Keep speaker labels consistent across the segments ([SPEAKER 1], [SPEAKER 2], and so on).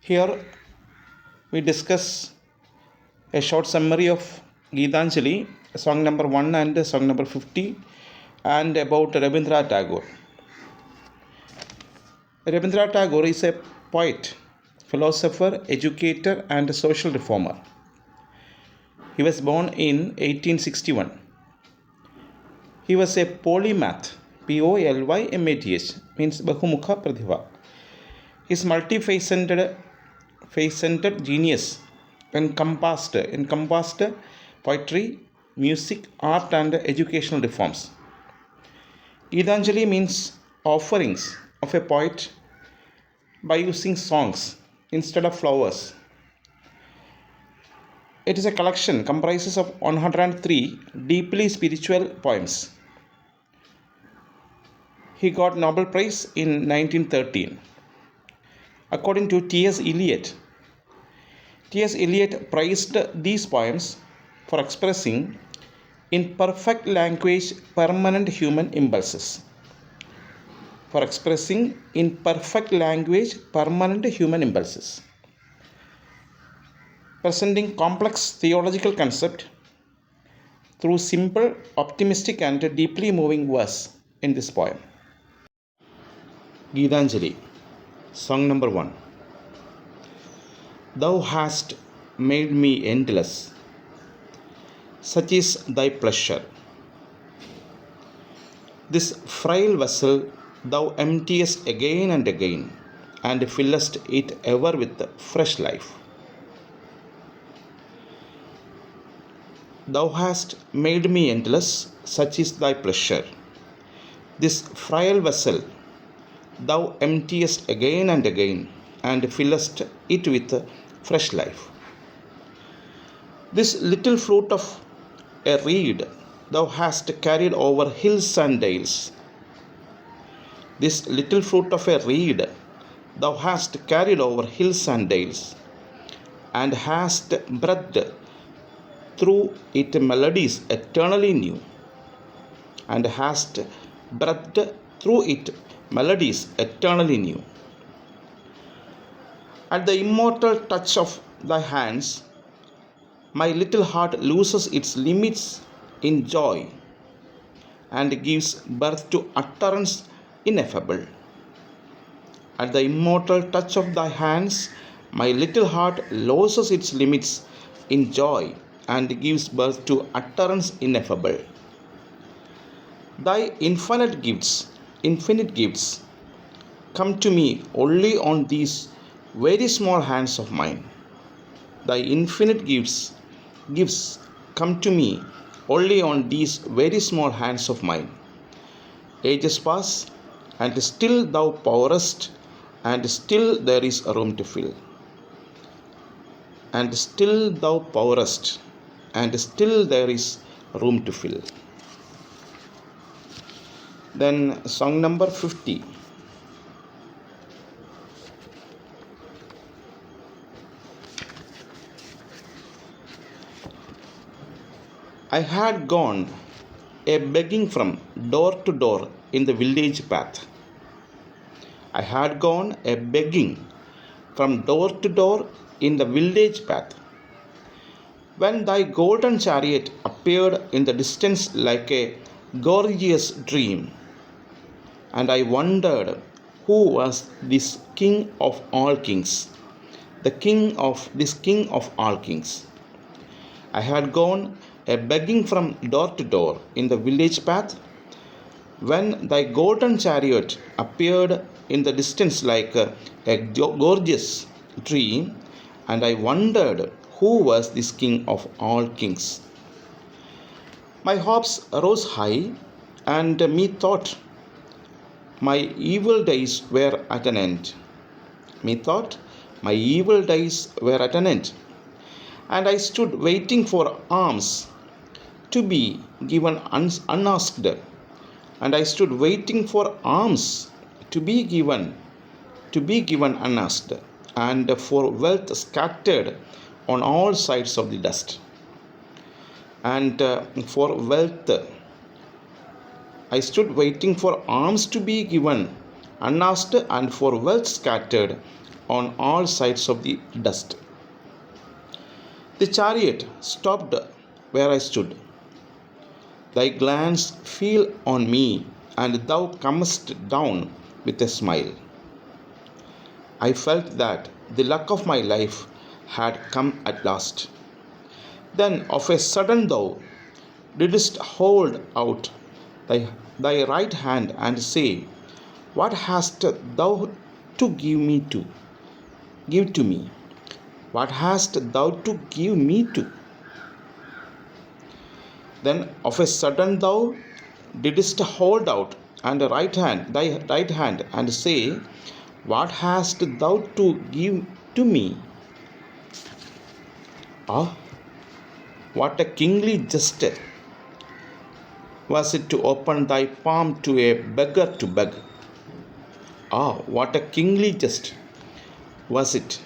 [SPEAKER 1] Here we discuss a short summary of Gitanjali, song number 1 and song number 50, and about Rabindranath Tagore. Rabindranath Tagore is a poet, philosopher, educator, and social reformer. He was born in 1861. He was a polymath, Polymath, means Bahumukha Pratibha. His multifaceted genius encompassed poetry, music, art, and educational reforms. Gitanjali means offerings of a poet by using songs instead of flowers. It is a collection comprises of 103 deeply spiritual poems. He got Nobel Prize in 1913. According to T.S. Eliot praised these poems for expressing in perfect language permanent human impulses. Presenting complex theological concept through simple, optimistic, and deeply moving verse in this poem. Gitanjali, song number 1. Thou hast made me endless, such is thy pleasure. This frail vessel thou emptiest again and again, and fillest it ever with fresh life. Thou hast made me endless, such is thy pleasure. This frail vessel thou emptiest again and again, and fillest it with fresh life. This little fruit of a reed thou hast carried over hills and dales. This little fruit of a reed thou hast carried over hills and dales, and hast breathed through it melodies eternally new, and hast breathed through it melodies eternally new. At the immortal touch of thy hands, my little heart loses its limits in joy, and gives birth to utterance ineffable. At the immortal touch of thy hands, my little heart loses its limits in joy, and gives birth to utterance ineffable. Thy infinite gifts, come to me only on these very small hands of mine. Thy infinite gifts come to me only on these very small hands of mine. Ages pass, and still thou powerest, and still there is room to fill. And still thou powerest, and still there is room to fill. Then song number 50. I had gone a begging from door to door in the village path. I had gone a begging from door to door in the village path, when thy golden chariot appeared in the distance like a gorgeous dream, and I wondered who was this King of all kings, this King of all kings. I had gone a begging from door to door in the village path, when thy golden chariot appeared in the distance like a gorgeous dream, and I wondered who was this King of all kings. My hopes rose high, and methought my evil days were at an end. And I stood waiting for alms to be given unasked, and I stood waiting for alms to be given unasked, and for wealth scattered on all sides of the dust. And for wealth I stood waiting for alms to be given unasked, and for wealth scattered on all sides of the dust. The chariot stopped where I stood. Thy glance fell on me, and thou comest down with a smile. I felt that the luck of my life had come at last. Then of a sudden thou didst hold out thy right hand and say, what hast thou to give to me? What hast thou to give me to? Then of a sudden thou didst hold out thy right hand and say, what hast thou to give to me? Ah, what a kingly gesture was it to open thy palm to a beggar to beg. Ah, what a kingly gesture was it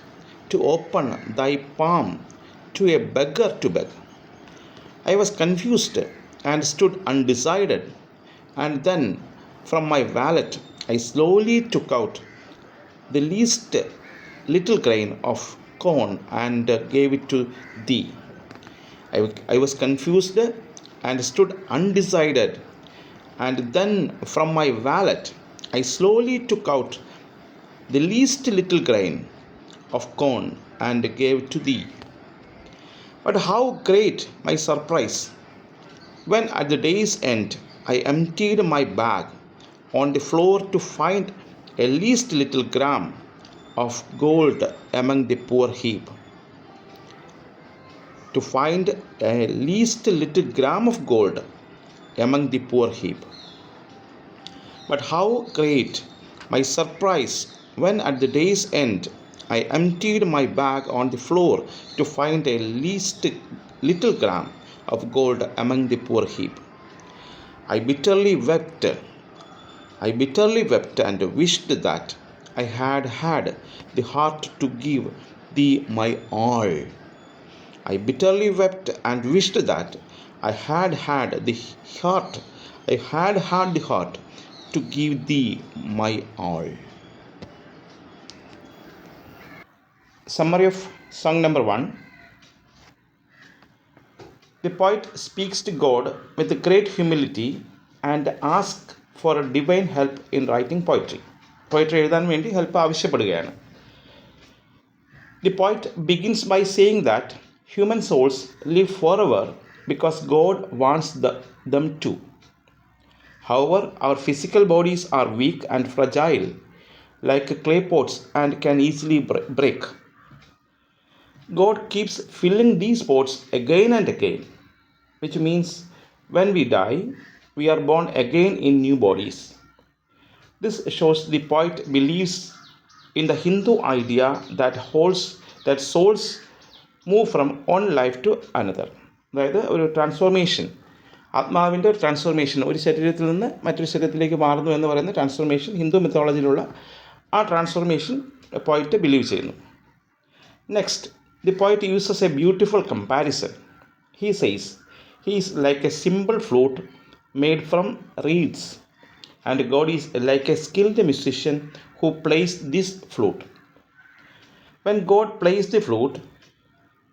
[SPEAKER 1] to open thy palm to a beggar to beg. I was confused and stood undecided, and then from my wallet I slowly took out the least little grain of corn and gave it to thee. I was confused and stood undecided, and then from my wallet I slowly took out the least little grain of corn and gave it to thee. But how great my surprise when at the day's end I emptied my bag on the floor to find a least little gram of gold among the poor heap. To find a least little gram of gold among the poor heap. But how great my surprise when at the day's end I emptied my bag on the floor to find a least little gram of gold among the poor heap. I bitterly wept and wished that I had had the heart to give thee my all. I bitterly wept and wished that I had had the heart to give thee my all. Summary of song number 1. The poet speaks to God with great humility and asks for a divine help in writing poetry. Poetry എഴുതാൻ വേണ്ടി help ആവശ്യപ്പെടുകയാണ്. The poet begins by saying that human souls live forever because God wants them to. However, our physical bodies are weak and fragile, like clay pots, and can easily break. God keeps filling these pots again and again, which means when we die, we are born again in new bodies. This shows the poet believes in the Hindu idea that souls move from one life to another. അതായത് ഒരു transformation, ആത്മാവിൻ്റെ ഒരു transformation, ഒരു ശരീരത്തിൽ നിന്ന് മറ്റൊരു ശരീരത്തിലേക്ക് മാറുന്നു എന്ന് പറയുന്ന ട്രാൻസ്ഫോർമേഷൻ ഹിന്ദു മിത്തോളജിയിലുള്ള ആ ട്രാൻസ്ഫോർമേഷൻ പോയിറ്റ് ബിലീവ് ചെയ്യുന്നു. Next, the poet uses a beautiful comparison. He says, he is like a simple flute made from reeds, and God is like a skilled musician who plays this flute. When God plays the flute,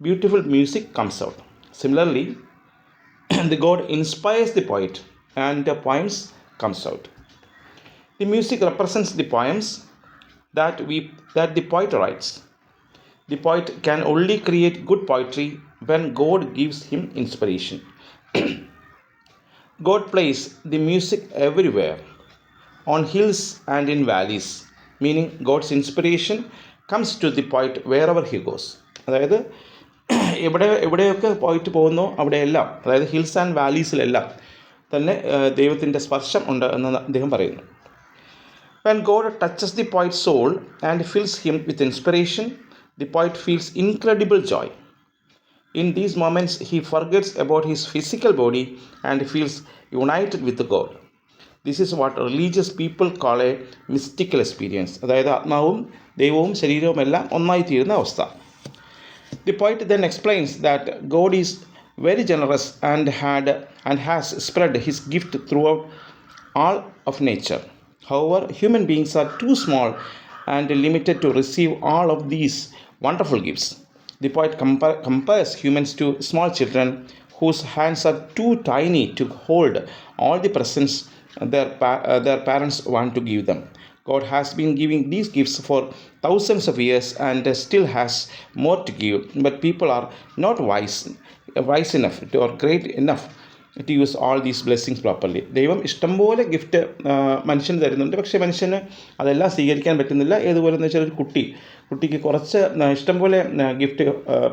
[SPEAKER 1] beautiful music comes out. Similarly, the God inspires the poet, and the poems comes out. The music represents the poems that the poet writes. The poet can only create good poetry when God gives him inspiration. God plays the music everywhere, on hills and in valleys, meaning God's inspiration comes to the poet wherever he goes. അതായത് എവിടെയൊക്കെ പോയിട്ട് പോകുന്നോ അവിടെയെല്ലാം, അതായത് hills and വാലീസിലെല്ലാം തന്നെ ദൈവത്തിൻ്റെ സ്പർശം ഉണ്ട് എന്ന് അദ്ദേഹം പറയുന്നു. When God touches the poet's soul and fills him with inspiration, the poet feels incredible joy. In these moments, he forgets about his physical body and feels united with God. This is what religious people call a mystical experience. അതായത് ആത്മാവും ദൈവവും ശരീരവും എല്ലാം ഒന്നായി തീരുന്ന അവസ്ഥ. The poet then explains that God is very generous and has spread his gift throughout all of nature. However, human beings are too small and limited to receive all of these wonderful gifts. The poet compares humans to small children whose hands are too tiny to hold all the presents their parents want to give them. God has been giving these gifts for thousands of years and still has more to give, but people are not wise enough or great enough to use all these blessings properly. ദൈവം ഇഷ്ടംപോലെ gift മനുഷ്യന് തരുന്നുണ്ട്, പക്ഷേ മനുഷ്യന് അതെല്ലാം സ്വീകരിക്കാൻ പറ്റുന്നില്ല. ഏതുപോലെ എന്ന് വെച്ചാൽ ഒരു കുട്ടിക്ക് കുറച്ച് ഇഷ്ടംപോലെ ഗിഫ്റ്റ്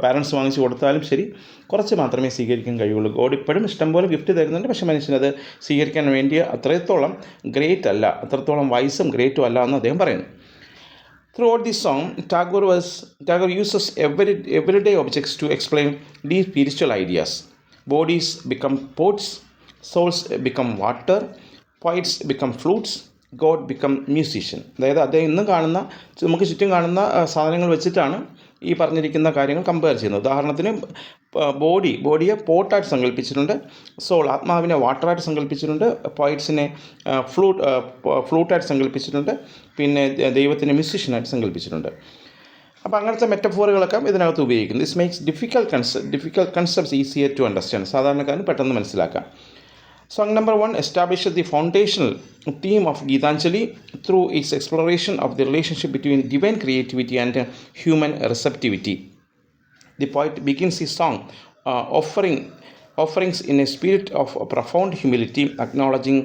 [SPEAKER 1] പാരൻസ് വാങ്ങിച്ചു കൊടുത്താലും ശരി, കുറച്ച് മാത്രമേ സ്വീകരിക്കാൻ കഴിയുള്ളൂ. ഗോഡ് ഇപ്പോഴും ഇഷ്ടംപോലെ ഗിഫ്റ്റ് തരുന്നുണ്ട്, പക്ഷേ മനുഷ്യനത് സ്വീകരിക്കാൻ വേണ്ടിയ അത്രത്തോളം ഗ്രേറ്റ് അല്ല, അത്രത്തോളം വൈസും ഗ്രേറ്റും അല്ല എന്ന് അദ്ദേഹം പറയുന്നു. Throughout this song, Tagore uses everyday objects to explain deep spiritual ideas. Bodies become pots, souls become water, poets become flutes, God become musician. അതായത് അദ്ദേഹം ഇന്നും കാണുന്ന, നമുക്ക് ചുറ്റും കാണുന്ന സാധനങ്ങൾ വെച്ചിട്ടാണ് ഈ പറഞ്ഞിരിക്കുന്ന കാര്യങ്ങൾ കമ്പയർ ചെയ്യുന്നത്. ഉദാഹരണത്തിന് ബോഡിയെ പോട്ടായിട്ട് സങ്കല്പിച്ചിട്ടുണ്ട്, സോൾ ആത്മാവിനെ വാട്ടറായിട്ട് സങ്കല്പിച്ചിട്ടുണ്ട്, പോയിറ്റ്സിനെ ഫ്ലൂട്ടായിട്ട് സങ്കല്പിച്ചിട്ടുണ്ട്, പിന്നെ ദൈവത്തിനെ മ്യൂസിഷ്യനായിട്ട് സങ്കല്പിച്ചിട്ടുണ്ട്. അപ്പോൾ അങ്ങനത്തെ മെറ്റഫോറുകളൊക്കെ ഇതിനകത്ത് ഉപയോഗിക്കുന്നു. This makes difficult concepts easier to understand, സാധാരണക്കാരന് പെട്ടെന്ന് മനസ്സിലാക്കാം. Song number 1 establishes the foundational theme of Gitanjali through its exploration of the relationship between divine creativity and human receptivity. The poet begins his song offerings in a spirit of profound humility, acknowledging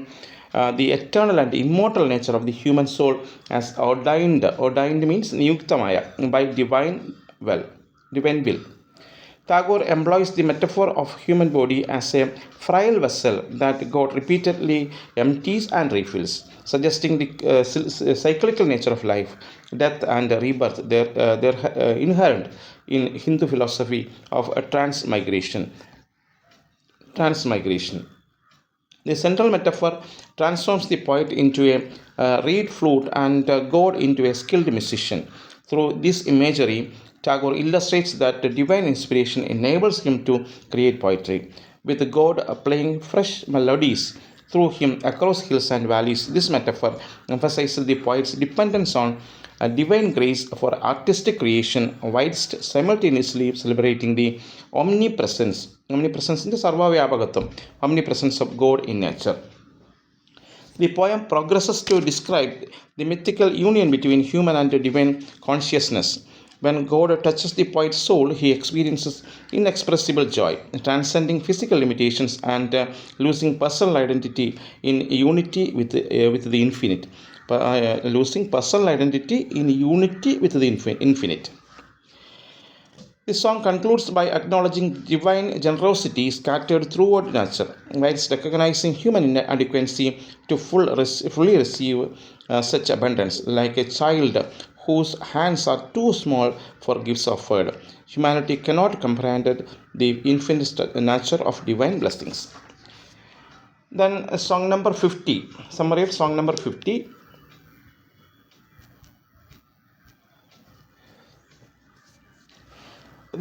[SPEAKER 1] the eternal and immortal nature of the human soul as ordained means niyuktamaya by divine will. Tagore employs the metaphor of human body as a frail vessel that God repeatedly empties and refills, suggesting the cyclical nature of life, death and rebirth. They're inherent in Hindu philosophy of transmigration. The central metaphor transforms the poet into a reed flute and God into a skilled musician. Through this imagery, Tagore illustrates that divine inspiration enables him to create poetry, with God playing fresh melodies through him across hills and valleys. This metaphor emphasizes the poet's dependence on divine grace for artistic creation, whilst simultaneously celebrating the omnipresence in sarvavyapagatham, omnipresence of God in nature. The poem progresses to describe the mythical union between human and divine consciousness. When God touches the poet's soul, he experiences inexpressible joy, transcending physical limitations and losing personal identity in unity with the infinite. This song concludes by acknowledging divine generosity scattered throughout nature, whilst recognizing human inadequacy to fully receive such abundance, like a child whose hands are too small for gifts offered. Humanity cannot comprehend the infinite nature of divine blessings. Then song number 50, summary of song number 50.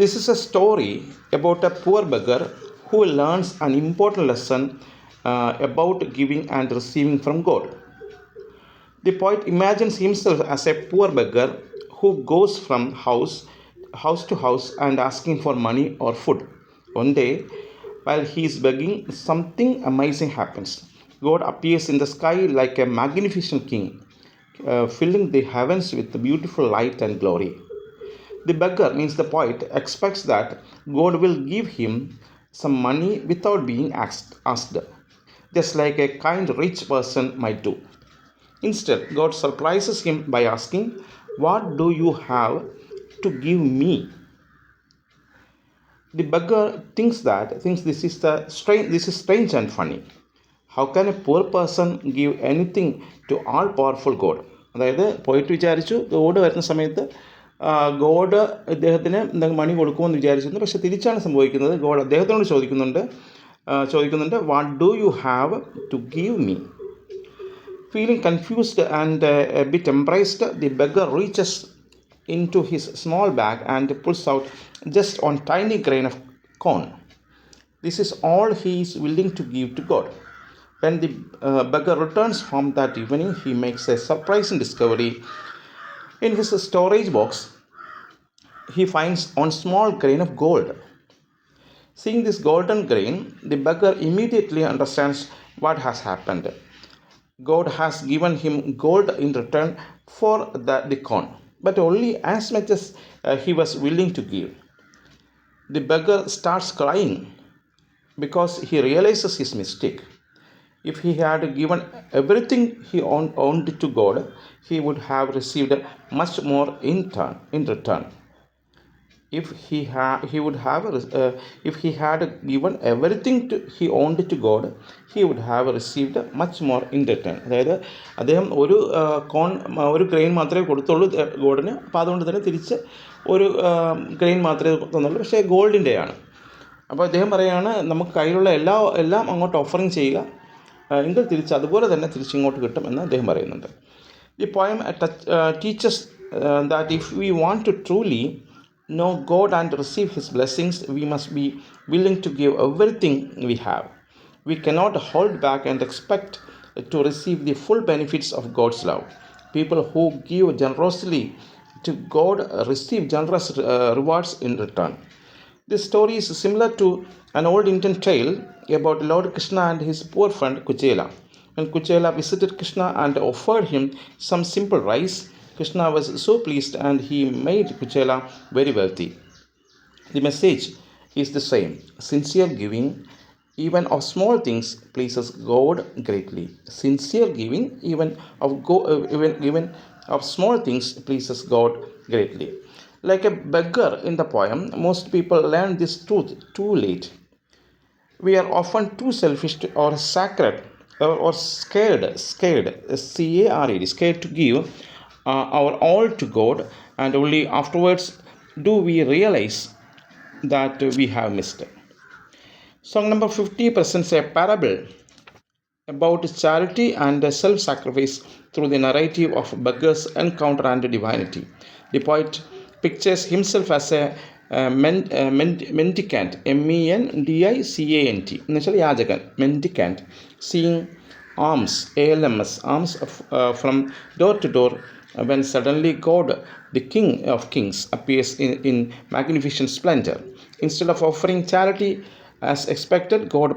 [SPEAKER 1] This is a story about a poor beggar who learns an important lesson about giving and receiving from God. The poet imagines himself as a poor beggar who goes from house to house and asking for money or food. One day, while he is begging, something amazing happens. God appears in the sky like a magnificent king, filling the heavens with beautiful light and glory. The beggar, means the poet, expects that God will give him some money without being asked, just like a kind rich person might do. Instead, God surprises him by asking, "What do you have to give me?" The beggar thinks this is strange and funny. How can a poor person give anything to all-powerful God? അതായത് പോയിട്ട് വിചാരിച്ചു God വരുന്ന സമയത്ത് God ഇദ്ദേഹത്തിന് എന്തെങ്കിലും മണി കൊടുക്കുമെന്ന് വിചാരിച്ചിരുന്നു. പക്ഷെ തിരിച്ചാണ് സംഭവിക്കുന്നത്. ഗോഡ് അദ്ദേഹത്തിനോട് ചോദിക്കുന്നുണ്ട് "What do you have to give me?" Feeling confused and a bit embarrassed, the beggar reaches into his small bag and pulls out just one tiny grain of corn. This is all he is willing to give to God. When the beggar returns home that evening, he makes a surprising discovery. In his storage box, he finds one small grain of gold. Seeing this golden grain, the beggar immediately understands what has happened. God has given him gold in return for the corn, but only as much as he was willing to give. The beggar starts crying because he realizes his mistake. If he had given everything he owned to God, he would have received much more in return. He would have if he had given everything he owned to God, he would have received much more in return. അതായത് അദ്ദേഹം ഒരു grain മാത്രമേ കൊടുത്തുള്ളൂ ഗോഡിന്, അപ്പോൾ അതുകൊണ്ട് തന്നെ തിരിച്ച് ഒരു grain മാത്രമേ തന്നുള്ളൂ, പക്ഷേ ഗോൾഡിൻ്റെയാണ്. അപ്പോൾ അദ്ദേഹം പറയുകയാണ്, നമുക്ക് കയ്യിലുള്ള എല്ലാം അങ്ങോട്ട് ഓഫറിങ് ചെയ്യുക, എങ്കിൽ തിരിച്ച് അതുപോലെ തന്നെ തിരിച്ചിങ്ങോട്ട് കിട്ടും എന്ന് അദ്ദേഹം പറയുന്നുണ്ട്. The poem teaches that if we want to truly know God and receive His blessings, we must be willing to give everything we have. We cannot hold back and expect to receive the full benefits of God's love. People who give generously to God receive generous rewards in return. This story is similar to an old Indian tale about Lord Krishna and his poor friend Kuchela. When Kuchela visited Krishna and offered him some simple rice, Krishna was so pleased and he made Kuchela very wealthy. The message is the same. Sincere giving, even of small things, pleases God greatly. Sincere giving, even of small things, pleases God greatly. Like a beggar in the poem, most people learn this truth too late. We are often too selfish or sacred or scared, scared, scared to give our all to God, and only afterwards do we realize that we have missed it. Song number 50 presents a parable about charity and self-sacrifice through the narrative of beggar's encounter and divinity. The poet pictures himself as a mendicant, MENDICANT, initially yajakan, mendicant, seeing alms, alms from door to door, when suddenly God, the King of Kings, appears in magnificent splendor. Instead of offering charity as expected, God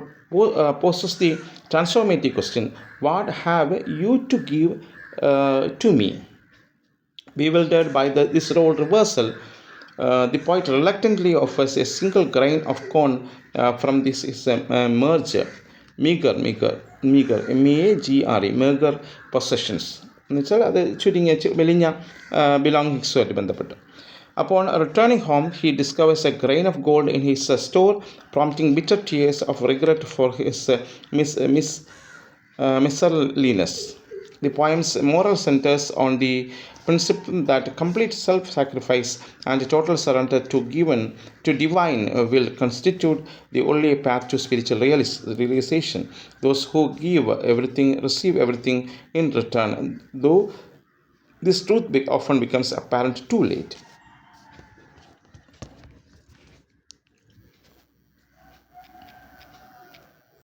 [SPEAKER 1] poses the transformative question, what have you to give to me? Bewildered by this role reversal, the poet reluctantly offers a single grain of corn from this meager, meager possessions. എന്നുവെച്ചാൽ അത് ചുരുങ്ങിയ മെലിഞ്ഞ ബിലോങ്ങിങ്സുമായിട്ട് ബന്ധപ്പെട്ട്. Upon returning home, he discovers a grain of gold in his store, prompting bitter tears of regret for his miscellaneous. The poem's moral centers on the principle that complete self-sacrifice and total surrender to divine will constitute the only path to spiritual realization. Those who give everything receive everything in return, though this truth often becomes apparent too late.